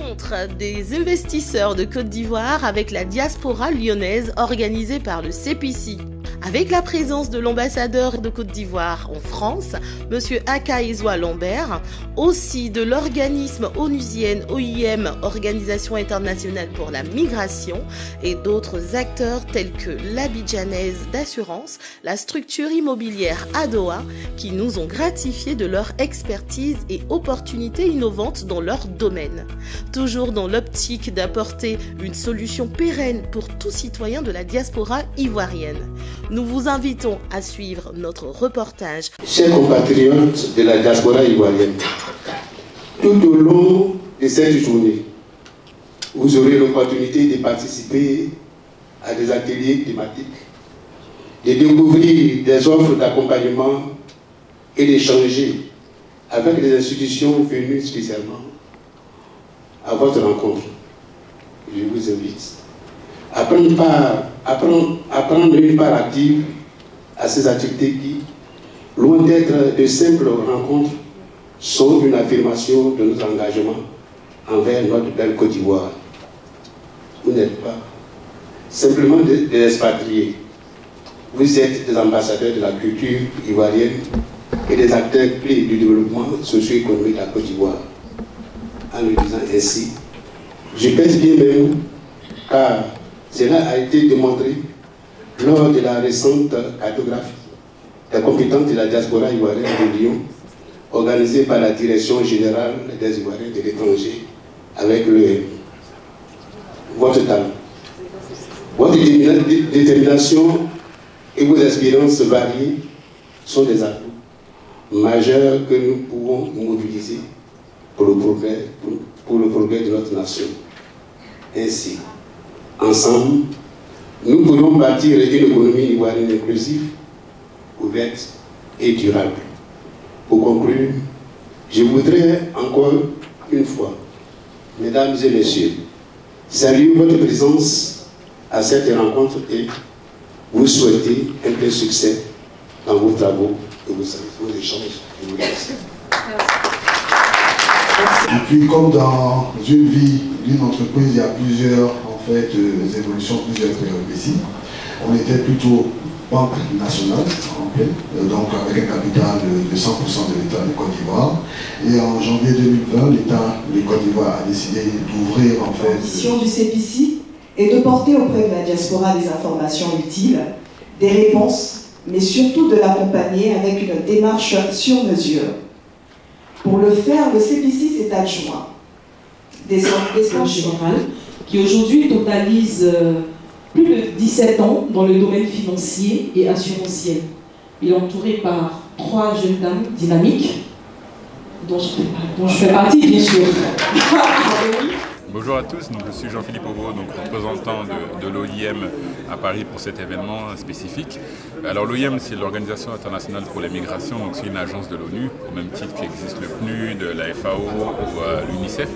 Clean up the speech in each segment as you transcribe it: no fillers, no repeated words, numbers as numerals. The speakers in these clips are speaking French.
rencontre des investisseurs de Côte d'Ivoire avec la diaspora lyonnaise organisée par le CPC. Avec la présence de l'ambassadeur de Côte d'Ivoire en France, M. Akaïzoa Lambert, aussi de l'organisme onusienne OIM, Organisation internationale pour la migration, et d'autres acteurs tels que l'Abidjanaise d'assurance, la structure immobilière Adoa, qui nous ont gratifiés de leur expertise et opportunités innovantes dans leur domaine. Toujours dans l'optique d'apporter une solution pérenne pour tout citoyen de la diaspora ivoirienne. Nous vous invitons à suivre notre reportage. Chers compatriotes de la diaspora ivoirienne, tout au long de cette journée, vous aurez l'opportunité de participer à des ateliers thématiques, de découvrir des offres d'accompagnement et d'échanger avec des institutions venues spécialement à votre rencontre. Je vous invite à prendre une part active à ces activités qui, loin d'être de simples rencontres, sont une affirmation de notre engagement envers notre belle Côte d'Ivoire. Vous n'êtes pas simplement des expatriés. Vous êtes des ambassadeurs de la culture ivoirienne et des acteurs clés du développement socio-économique de la Côte d'Ivoire. En le disant ainsi, je pèse bien mes mots, car cela a été démontré lors de la récente cartographie des compétences de la diaspora ivoirienne de Lyon, organisée par la Direction générale des Ivoiriens de l'étranger avec l'EM. Votre talent, votre détermination et vos expériences variées sont des atouts majeurs que nous pouvons mobiliser pour le progrès de notre nation. Ainsi, ensemble, nous pourrons bâtir une économie ivoirienne inclusive, ouverte et durable. Pour conclure, je voudrais encore une fois, mesdames et messieurs, saluer votre présence à cette rencontre et vous souhaiter un plein succès dans vos travaux et vos échanges. Je vous remercie. Et puis, comme dans une vie d'une entreprise, il y a plusieurs évolutions, plusieurs péripéties. On était plutôt banque nationale, donc avec un capital de 100% de l'État de Côte d'Ivoire. Et en janvier 2020, l'État de Côte d'Ivoire a décidé d'ouvrir La mission du CPC est de porter auprès de la diaspora des informations utiles, des réponses, mais surtout de l'accompagner avec une démarche sur mesure. Pour le faire, le CPC s'est adjoint des espaces généraux qui aujourd'hui totalise plus de 17 ans dans le domaine financier et assurantiel. Il est entouré par 3 jeunes dames dynamiques, dont je fais partie, bien sûr. Bonjour à tous, donc je suis Jean-Philippe Ovo, donc représentant de l'OIM à Paris pour cet événement spécifique. Alors l'OIM, c'est l'Organisation internationale pour les migrations, donc c'est une agence de l'ONU, au même titre qu'existe le PNUD, la FAO ou l'UNICEF.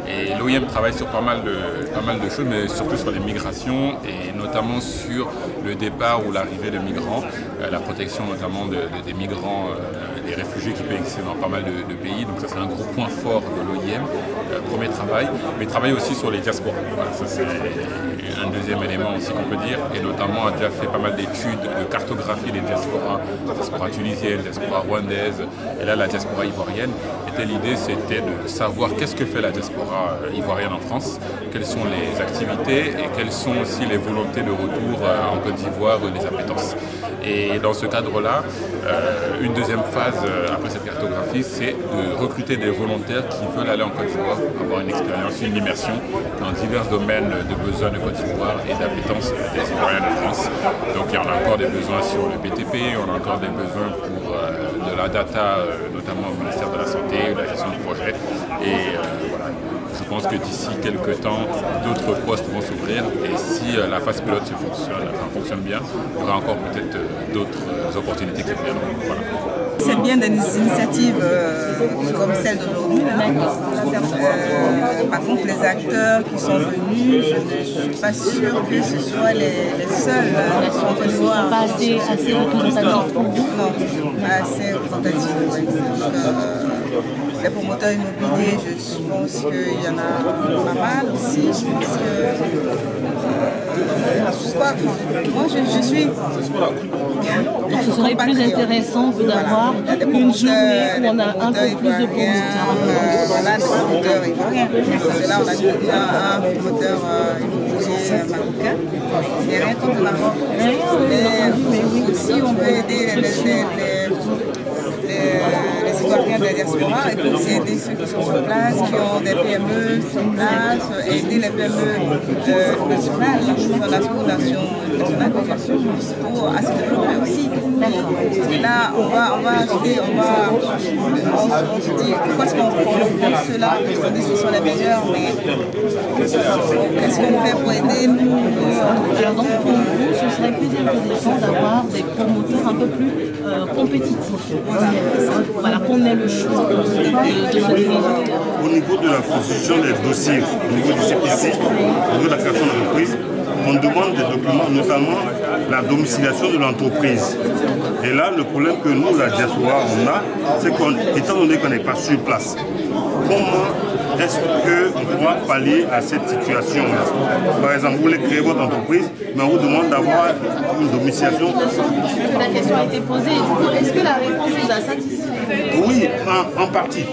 Et l'OIM travaille sur pas mal de choses, mais surtout sur les migrations et notamment sur le départ ou l'arrivée de migrants, la protection notamment des migrants, des réfugiés qui peuvent exister dans pas mal de pays. Donc ça c'est un gros point fort de l'OIM, premier travail, mais travaille aussi sur les diasporas. Voilà, ça c'est un deuxième élément aussi qu'on peut dire, et notamment a déjà fait pas mal d'études de cartographie des diasporas, la diaspora tunisienne, la diaspora rwandaise, et là la diaspora ivoirienne. L'idée c'était de savoir qu'est-ce que fait la diaspora ivoirienne en France, quelles sont les activités et quelles sont aussi les volontés de retour en Côte d'Ivoire, les appétences. Et dans ce cadre-là, une deuxième phase après cette cartographie, c'est de recruter des volontaires qui veulent aller en Côte d'Ivoire, avoir une expérience, une immersion dans divers domaines de besoins de Côte d'Ivoire et d'appétence des Ivoiriens de France. Donc il y en a encore des besoins sur le BTP, on a encore des besoins pour de la data, notamment au ministère de la Santé, de la gestion de projet. Et voilà. Je pense que d'ici quelques temps, d'autres postes vont s'ouvrir et si la phase pilote fonctionne bien, il y aura encore peut-être d'autres opportunités qui viendront. Voilà. C'est bien des initiatives comme celle de l'ONU. Par contre, les acteurs qui sont venus, je ne suis pas sûre que ce soit les seuls qui sont venus. Ils ne sont pas assez représentatifs pour vous? Non, pas assez représentatifs. Oui. Les promoteurs immobiliers, je pense qu'il y en a pas mal aussi. Moi, je suis. Donc ce serait plus intéressant que d'avoir une journée où on a un peu plus de promoteurs. Voilà, des promoteurs ivoiriens. Là, on a un promoteur immobilier marocain. Il n'y a rien contre le Maroc. Mais aussi, on peut aider les citoyens de la diaspora et puis aussi aider ceux qui sont sur place, qui ont des PME sur place, aider les PME nationales, dans la fondation nationale de gestion pour à se développer aussi. Et là, on va acheter, on se dit, pourquoi est-ce qu'on prend ceux-là, parce qu'on dit que ce sont les meilleurs, mais qu'est-ce qu'on fait pour aider nous? Alors donc pour vous, ce serait plus intéressant d'avoir des promoteurs un peu plus compétitifs. Voilà, qu'on ait le choix de se diriger. Au niveau de la constitution des dossiers, au niveau du CPC, au niveau de la création d'entreprise, on demande des documents, notamment la domiciliation de l'entreprise. Et là, le problème que nous, la diaspora, on a, c'est qu'étant donné qu'on n'est pas sur place, comment est-ce qu'on pourra pallier à cette situation-là? Par exemple, vous voulez créer votre entreprise, mais on vous demande d'avoir une domiciliation. La question a été posée, est-ce que la réponse vous a satisfait? Oui, en partie.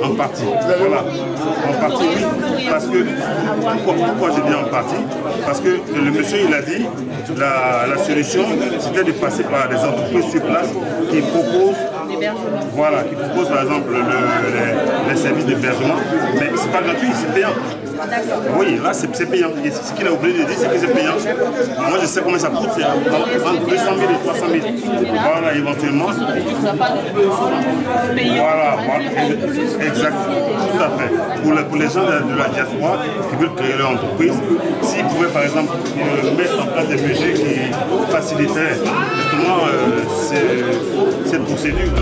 En partie, voilà. En partie, oui. Parce que, pourquoi je dis en partie? Parce que le monsieur, il a dit, la solution, c'était de passer par des entreprises sur place qui proposent, voilà, qui proposent par exemple les services d'hébergement, mais c'est pas gratuit, c'est payant. Oui, là c'est payant. Et ce qu'il a oublié de dire, c'est que c'est payant. Moi je sais combien ça coûte, c'est entre 200 000 et 300 000. Voilà, éventuellement. Voilà, exact, tout à fait. Pour les gens de la diaspora qui veulent créer leur entreprise, s'ils pouvaient par exemple mettre en place des mesures qui faciliteraient justement cette procédure.